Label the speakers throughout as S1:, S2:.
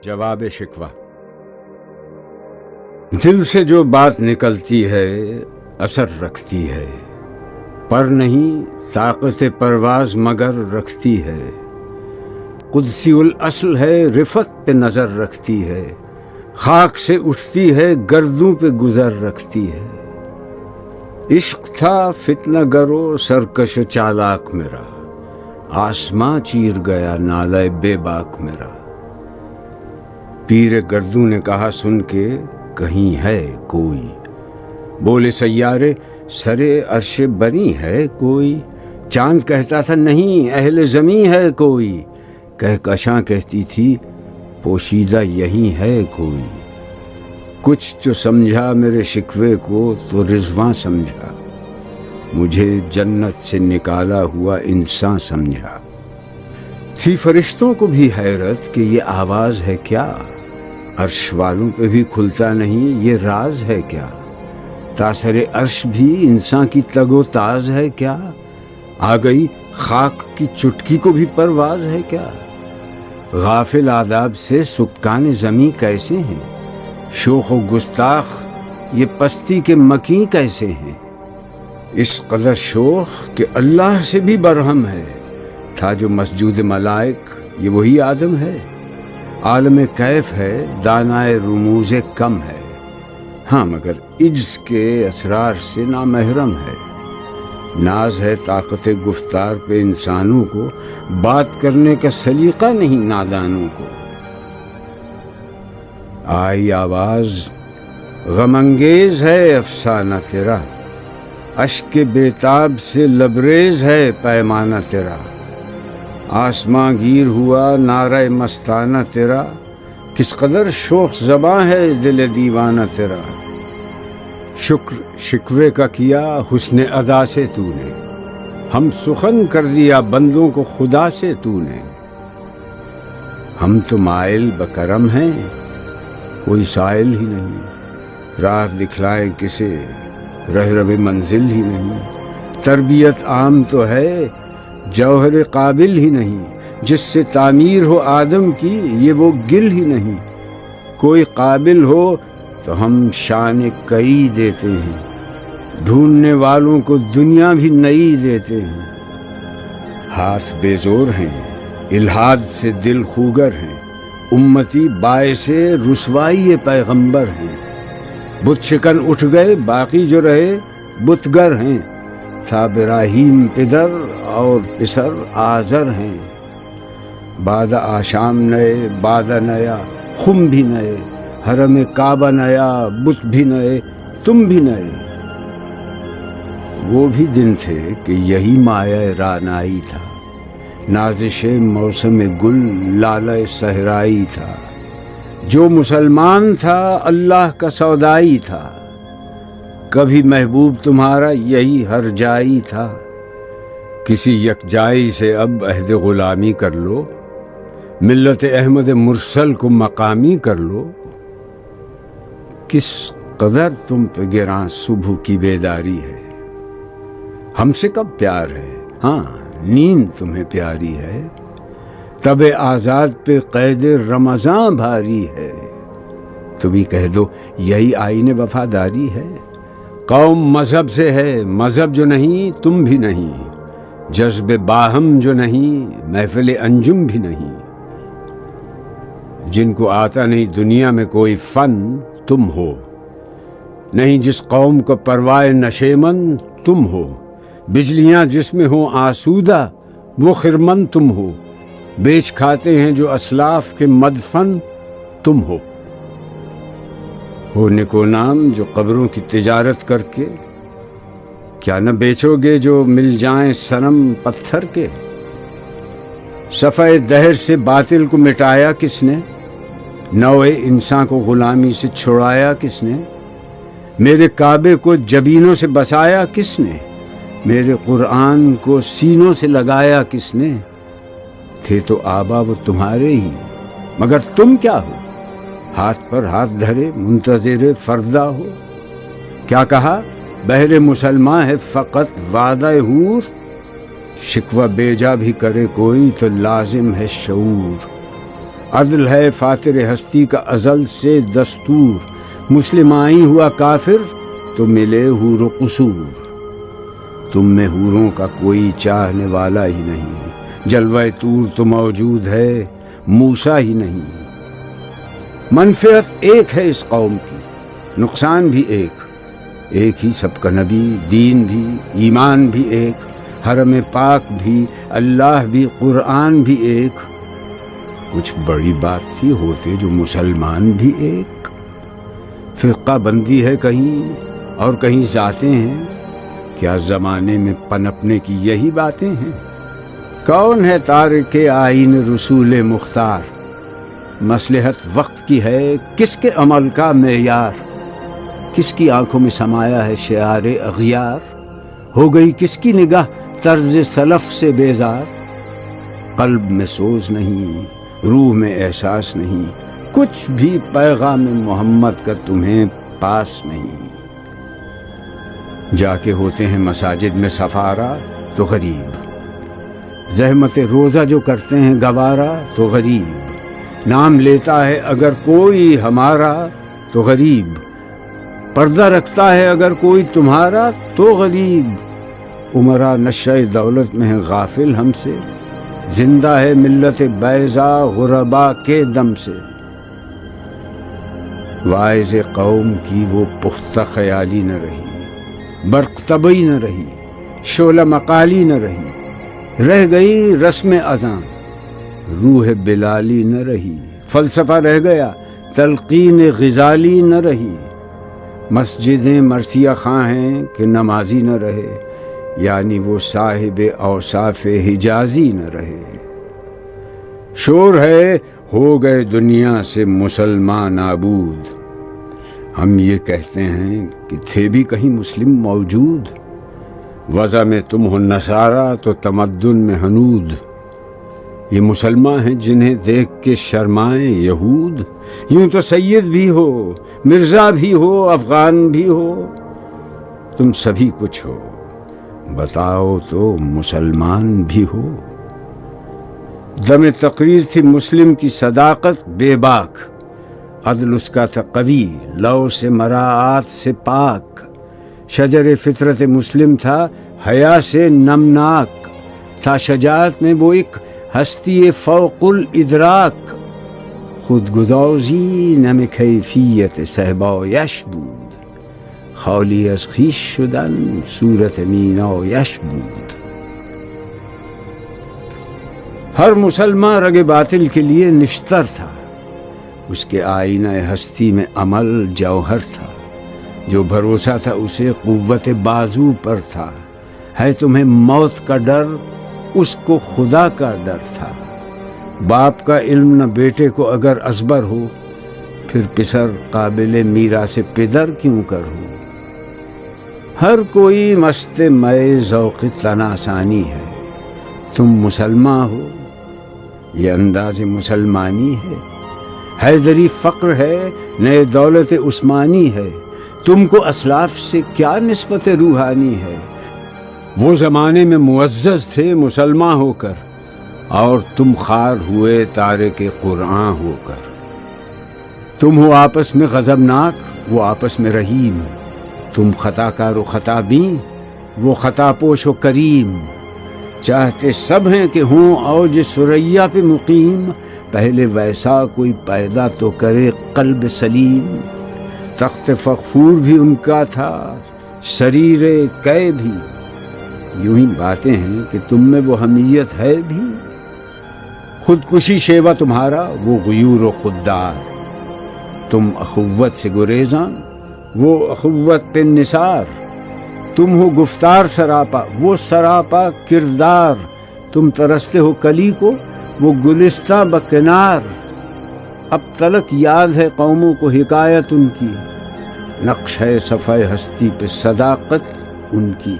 S1: جواب شکوہ۔ دل سے جو بات نکلتی ہے اثر رکھتی ہے، پر نہیں طاقت پرواز مگر رکھتی ہے۔ قدسی الاصل ہے، رفت پہ نظر رکھتی ہے، خاک سے اٹھتی ہے، گردوں پہ گزر رکھتی ہے۔ عشق تھا فتنہ گرو سرکش چالاک میرا، آسماں چیر گیا نالہ بے باک میرا۔ پیر گردوں نے کہا سن کے کہیں ہے کوئی، بولے سیارے سرے عرش بنی ہے کوئی۔ چاند کہتا تھا نہیں اہل زمیں ہے کوئی، کہکشاں کہتی تھی پوشیدہ یہیں ہے کوئی۔ کچھ جو سمجھا میرے شکوے کو تو رضواں سمجھا، مجھے جنت سے نکالا ہوا انسان سمجھا۔ تھی فرشتوں کو بھی حیرت کہ یہ آواز ہے کیا، عرش والوں پہ بھی کھلتا نہیں یہ راز ہے کیا۔ تاثر عرش بھی انسان کی تگ و تاز ہے کیا، آ گئی خاک کی چٹکی کو بھی پرواز ہے کیا۔ غافل آداب سے سکان زمیں کیسے ہیں، شوخ و گستاخ یہ پستی کے مکیں کیسے ہیں۔ اس قدر شوخ کہ اللہ سے بھی برہم ہے، تھا جو مسجود ملائک یہ وہی آدم ہے۔ عالم کیف ہے دانائے رموز کم ہے، ہاں مگر عجز کے اسرار سے نامحرم ہے۔ ناز ہے طاقت گفتار پہ انسانوں کو، بات کرنے کا سلیقہ نہیں نادانوں کو۔ آئی آواز غم انگیز ہے افسانہ تیرا، اشک بیتاب سے لبریز ہے پیمانہ تیرا۔ آسماں گیر ہوا نعرہ مستانہ تیرا، کس قدر شوخ زباں ہے دل دیوانہ تیرا۔ شکر شکوے کا کیا حسن ادا سے تو نے، ہم سخن کر دیا بندوں کو خدا سے تو نے۔ ہم تو مائل بکرم ہیں کوئی سائل ہی نہیں، راہ دکھلائیں کسے رہ رو منزل ہی نہیں۔ تربیت عام تو ہے جوہر قابل ہی نہیں، جس سے تعمیر ہو آدم کی یہ وہ گل ہی نہیں۔ کوئی قابل ہو تو ہم شان کئی دیتے ہیں، ڈھونڈنے والوں کو دنیا بھی نئی دیتے ہیں۔ ہاتھ بے زور ہیں الہاد سے دل خوگر ہیں، امتی باعث رسوائی پیغمبر ہیں۔ بت شکن اٹھ گئے باقی جو رہے بتگر ہیں، تھا ابراہیم پدر اور پسر آزر ہیں۔ بعد آشام نئے بعد نیا خم بھی نئے، حرم کعبہ نیا بت بھی نئے تم بھی نئے۔ وہ بھی دن تھے کہ یہی مایہ رعنائی تھا، نازش موسم گل لالہ صحرائی تھا۔ جو مسلمان تھا اللہ کا سودائی تھا، کبھی محبوب تمہارا یہی ہر جائی تھا۔ کسی یکجائی سے اب عہد غلامی کر لو، ملت احمد مرسل کو مقامی کر لو۔ کس قدر تم پہ گراں صبح کی بیداری ہے، ہم سے کب پیار ہے، ہاں نیند تمہیں پیاری ہے۔ تب آزاد پہ قید رمضاں بھاری ہے، تو بھی کہہ دو یہی آئین وفاداری ہے۔ قوم مذہب سے ہے مذہب جو نہیں تم بھی نہیں، جذب باہم جو نہیں محفل انجم بھی نہیں۔ جن کو آتا نہیں دنیا میں کوئی فن تم ہو، نہیں جس قوم کو پروائے نشیمن تم ہو۔ بجلیاں جس میں ہوں آسودہ وہ خرمن تم ہو، بیچ کھاتے ہیں جو اسلاف کے مدفن تم ہو۔ نکو نام جو قبروں کی تجارت کر کے، کیا نہ بیچو گے جو مل جائیں صنم پتھر کے۔ صفحہ دہر سے باطل کو مٹایا کس نے، نوع انسان کو غلامی سے چھڑایا کس نے۔ میرے کعبے کو جبینوں سے بسایا کس نے، میرے قرآن کو سینوں سے لگایا کس نے۔ تھے تو آبا وہ تمہارے ہی، مگر تم کیا ہو، ہاتھ پر ہاتھ دھرے منتظر فردا ہو۔ کیا کہا بہر مسلمان ہے فقط وعدہ حور، شکوہ بیجا بھی کرے کوئی تو لازم ہے شعور۔ عدل ہے فاتر ہستی کا ازل سے دستور، مسلم آئی ہوا کافر تو ملے حور و قصور۔ تم میں حوروں کا کوئی چاہنے والا ہی نہیں، جلوہ طور تو موجود ہے، موسیٰ ہی نہیں۔ منفعت ایک ہے اس قوم کی، نقصان بھی ایک ہی سب کا نبی، دین بھی، ایمان بھی ایک، حرم پاک بھی، اللہ بھی، قرآن بھی ایک۔ کچھ بڑی بات تھی ہوتے جو مسلمان بھی ایک۔ فرقہ بندی ہے کہیں اور کہیں ذاتیں ہیں، کیا زمانے میں پنپنے کی یہی باتیں ہیں؟ کون ہے تارک آئین رسول مختار؟ مصلحت وقت کی ہے کس کے عمل کا معیار؟ کس کی آنکھوں میں سمایا ہے شعار اغیار؟ ہو گئی کس کی نگاہ طرز سلف سے بیزار؟ قلب میں سوز نہیں، روح میں احساس نہیں، کچھ بھی پیغام محمد کا تمہیں پاس نہیں۔ جا کے ہوتے ہیں مساجد میں سفارا تو غریب، زحمت روزہ جو کرتے ہیں گوارا تو غریب، نام لیتا ہے اگر کوئی ہمارا تو غریب، پردہ رکھتا ہے اگر کوئی تمہارا تو غریب۔ عمرا نشہ دولت میں ہے غافل ہم سے، زندہ ہے ملت بیضا غربا کے دم سے۔ واعظ قوم کی وہ پختہ خیالی نہ رہی، برق طبعی نہ رہی، شعلہ مقالی نہ رہی، رہ گئی رسم اذان، روح بلالی نہ رہی، فلسفہ رہ گیا، تلقین غزالی نہ رہی۔ مسجدیں مرثیہ خواں ہیں کہ نمازی نہ رہے، یعنی وہ صاحب اوصاف حجازی نہ رہے۔ شور ہے ہو گئے دنیا سے مسلمان نابود، ہم یہ کہتے ہیں کہ تھے بھی کہیں مسلم موجود۔ وضع میں تم ہو نصارہ تو تمدن میں ہنود، یہ مسلمان ہیں جنہیں دیکھ کے شرمائیں یہود۔ یوں تو سید بھی ہو، مرزا بھی ہو، افغان بھی ہو، تم سبھی کچھ ہو، بتاؤ تو مسلمان بھی ہو۔ دم تقریر تھی مسلم کی صداقت بے باک، عدل اس کا تھا قوی، لو سے مراعات سے پاک، شجر فطرت مسلم تھا حیا سے نمناک، تھا شجاعت میں وہ ایک ہستی فوق الادراک، خود گدازی نم کیفیت صحبایش بود، خالی از خویش شدن صورت مینایش بود۔ ہر مسلمان رگ باطل کے لیے نشتر تھا، اس کے آئینہ ہستی میں عمل جوہر تھا، جو بھروسہ تھا اسے قوت بازو پر تھا۔ ہے تمہیں موت کا ڈر، اس کو خدا کا ڈر تھا۔ باپ کا علم نہ بیٹے کو اگر ازبر ہو، پھر پسر قابل میراث پدر کیوں کر ہو۔ ہر کوئی مست مئے ذوق تناسانی ہے، تم مسلمان ہو، یہ انداز مسلمانی ہے۔ حیدری فقر ہے، نئے دولت عثمانی ہے، تم کو اسلاف سے کیا نسبت روحانی ہے۔ وہ زمانے میں معزز تھے مسلمان ہو کر، اور تم خوار ہوئے تارک قرآن ہو کر۔ تم ہو آپس میں غضبناک، وہ آپس میں رحیم، تم خطا کار و خطا بین، وہ خطا پوش و کریم۔ چاہتے سب ہیں کہ ہوں اوج ثریا پہ مقیم، پہلے ویسا کوئی پیدا تو کرے قلب سلیم۔ تخت فغفور بھی ان کا تھا، سریر کئے بھی، یوں ہی باتیں ہیں کہ تم میں وہ حمیت ہے بھی۔ خودکشی شیوا تمہارا، وہ غیور و خوددار، تم اخوت سے گریزاں، وہ اخوت پہ نثار۔ تم ہو گفتار سراپا، وہ سراپا کردار، تم ترستے ہو کلی کو، وہ گلستہ بکنار۔ اب تلک یاد ہے قوموں کو حکایت ان کی، نقش ہے صفحہ ہستی پہ صداقت ان کی۔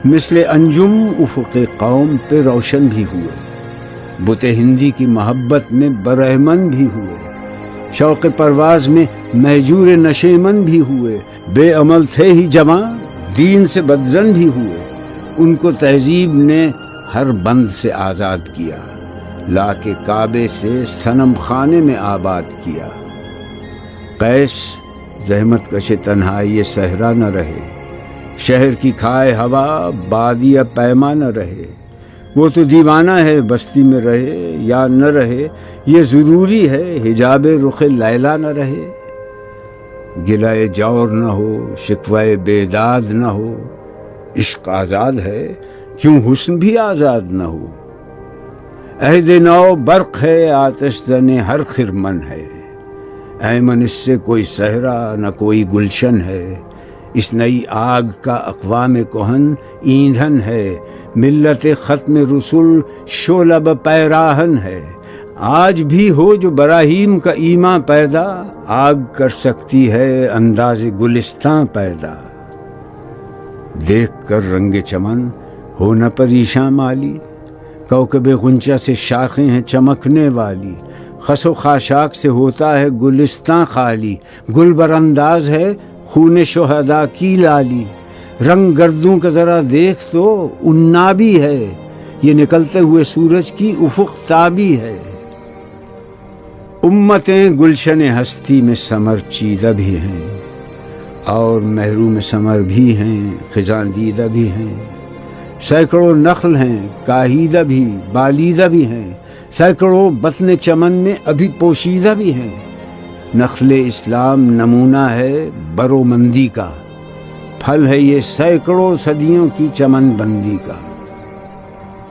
S1: مثل انجم افق قوم پہ روشن بھی ہوئے، بت ہندی کی محبت میں برہمن بھی ہوئے، شوق پرواز میں مہجور نشیمن بھی ہوئے، بے عمل تھے ہی جوان، دین سے بدزن بھی ہوئے۔ ان کو تہذیب نے ہر بند سے آزاد کیا، لا کے کعبے سے صنم خانے میں آباد کیا۔ قیس زحمت کش تنہائی صحرا نہ رہے، شہر کی کھائے ہوا بادیہ پیما نہ رہے۔ وہ تو دیوانہ ہے بستی میں رہے یا نہ رہے، یہ ضروری ہے حجاب رخ لیلا نہ رہے۔ گلائے جور نہ ہو، شکوائے بیداد نہ ہو، عشق آزاد ہے کیوں حسن بھی آزاد نہ ہو۔ عہد نو برق ہے آتش زن ہر خرمن ہے، ایمن اس سے کوئی صحرا نہ کوئی گلشن ہے۔ اس نئی آگ کا اقوام کہن ایندھن ہے، ملت ختم رسول شعلہ پیراہن ہے۔ آج بھی ہو جو براہیم کا ایمان پیدا، آگ کر سکتی ہے انداز گلستاں پیدا۔ دیکھ کر رنگ چمن ہو نہ پریشاں مالی، کوکب غنچہ سے شاخیں ہیں چمکنے والی۔ خس و خاشاک سے ہوتا ہے گلستاں خالی، گل بر انداز ہے خون شہداء کی لالی۔ رنگ گردوں کا ذرا دیکھ تو عنابی ہے، یہ نکلتے ہوئے سورج کی افق تابی ہے۔ امتیں گلشن ہستی میں ثمر چیدہ بھی ہیں، اور محروم ثمر بھی ہیں خزاں دیدہ بھی ہیں۔ سینکڑوں نخل ہیں کاہیدہ بھی بالیدہ بھی ہیں، سینکڑوں بطن چمن میں ابھی پوشیدہ بھی ہیں۔ نخل اسلام نمونہ ہے برومندی کا، پھل ہے یہ سینکڑوں صدیوں کی چمن بندی کا۔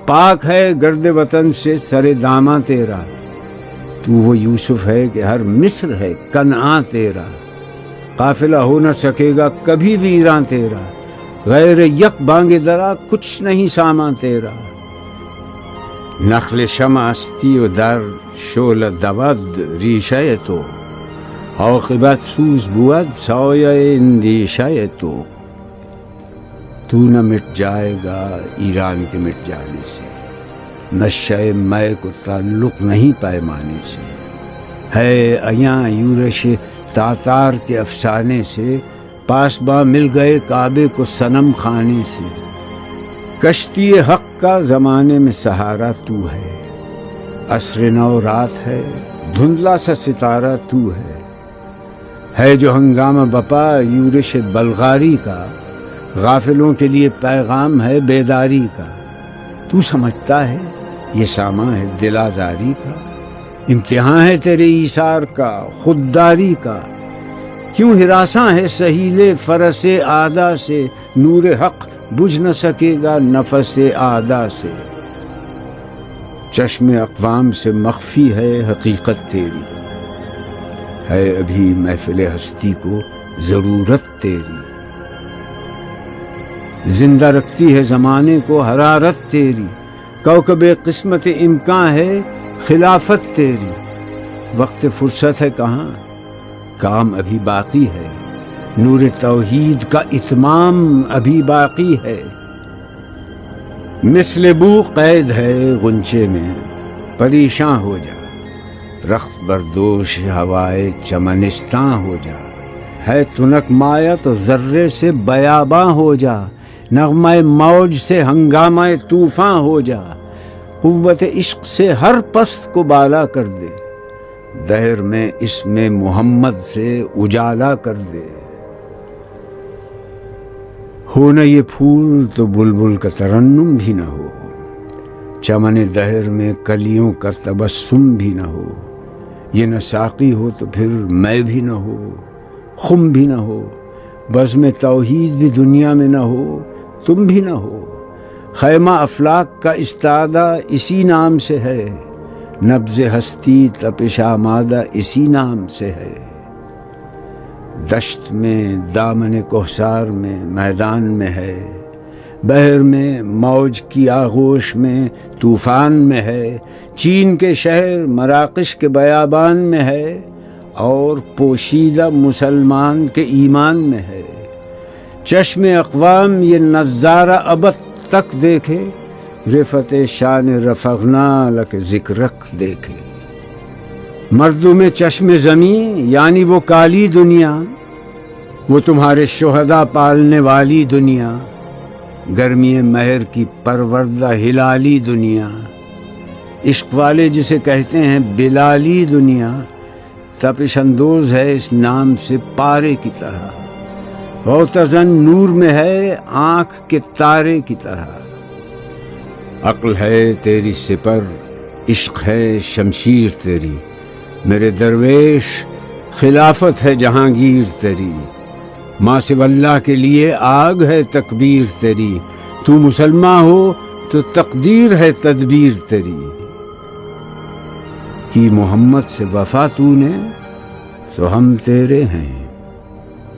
S1: پاک ہے گرد وطن سے سر داماں تیرا، تو وہ یوسف ہے کہ ہر مصر ہے کنعاں تیرا۔ قافلہ ہو نہ سکے گا کبھی ویراں تیرا، غیر یک بانگ درا کچھ نہیں سامان تیرا۔ نخل شمع استی و در شعلہ دود ریشہ تو، عاقبت سوز بود سایہ اندیشہ تو نہ مٹ جائے گا ایران کے مٹ جانے سے، نشہ مے کو تعلق نہیں پیمانے سے۔ ہے ایاں یورش تاتار کے افسانے سے، پاسباں مل گئے کعبے کو صنم خانے سے۔ کشتی حق کا زمانے میں سہارا تو ہے، عصر نو رات ہے دھندلا سا ستارہ تو ہے جو ہنگامہ بپا یورش بلغاری کا، غافلوں کے لیے پیغام ہے بیداری کا۔ تو سمجھتا ہے یہ سامان ہے دل آزاری کا، امتحان ہے تیرے ایثار کا خودداری کا۔ کیوں ہراساں ہے سہیل فرس آدا سے، نور حق بجھ نہ سکے گا نفس آدا سے۔ چشم اقوام سے مخفی ہے حقیقت تیری، ہے ابھی محفل ہستی کو ضرورت تیری۔ زندہ رکھتی ہے زمانے کو حرارت تیری، کوکب قسمت امکان ہے خلافت تیری۔ وقت فرصت ہے کہاں، کام ابھی باقی ہے، نور توحید کا اتمام ابھی باقی ہے۔ مثل بو قید ہے غنچے میں پریشاں ہو جا، رخت بردوش ہوائے چمنستاں ہو جا۔ ہے تنک مایا تو ذرے سے بیاباں ہو جا، نغمہ موج سے ہنگامہ طوفاں ہو جا۔ قوت عشق سے ہر پست کو بالا کر دے، دہر میں اس میں محمد سے اجالا کر دے۔ ہو نہ یہ پھول تو بلبل کا ترنم بھی نہ ہو، چمن دہر میں کلیوں کا تبسم بھی نہ ہو۔ یہ نہ ساقی ہو تو پھر میں بھی نہ ہو، خم بھی نہ ہو، بزم توحید بھی دنیا میں نہ ہو، تم بھی نہ ہو۔ خیمہ افلاک کا استادہ اسی نام سے ہے، نبض ہستی تپش آمادہ اسی نام سے ہے۔ دشت میں دامن کوثر میں میدان میں ہے، بحر میں موج کی آغوش میں طوفان میں ہے۔ چین کے شہر مراکش کے بیابان میں ہے، اور پوشیدہ مسلمان کے ایمان میں ہے۔ چشم اقوام یہ نظارہ ابد تک دیکھے، رفت شان رفعنا لک ذکرک دیکھے۔ مردوں میں چشم زمین یعنی وہ کالی دنیا، وہ تمہارے شہداء پالنے والی دنیا، گرمی مہر کی پروردہ ہلالی دنیا۔ عشق والے جسے کہتے ہیں بلالی دنیا، تپش اندوز ہے اس نام سے پارے کی طرح، غوطہ نور میں ہے آنکھ کے تارے کی طرح۔ عقل ہے تیری سپر، عشق ہے شمشیر تیری، میرے درویش خلافت ہے جہانگیر تیری، ماں سے اللہ کے لیے آگ ہے تکبیر تیری، تو مسلمان ہو تو تقدیر ہے تدبیر تیری، کی محمد سے وفا تو نے تو ہم تیرے ہیں،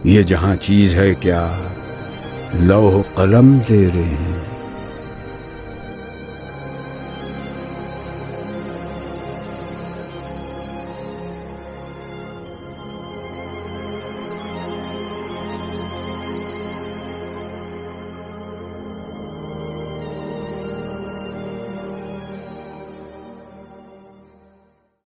S1: یہ جہاں چیز ہے کیا لوح قلم تیرے ہیں۔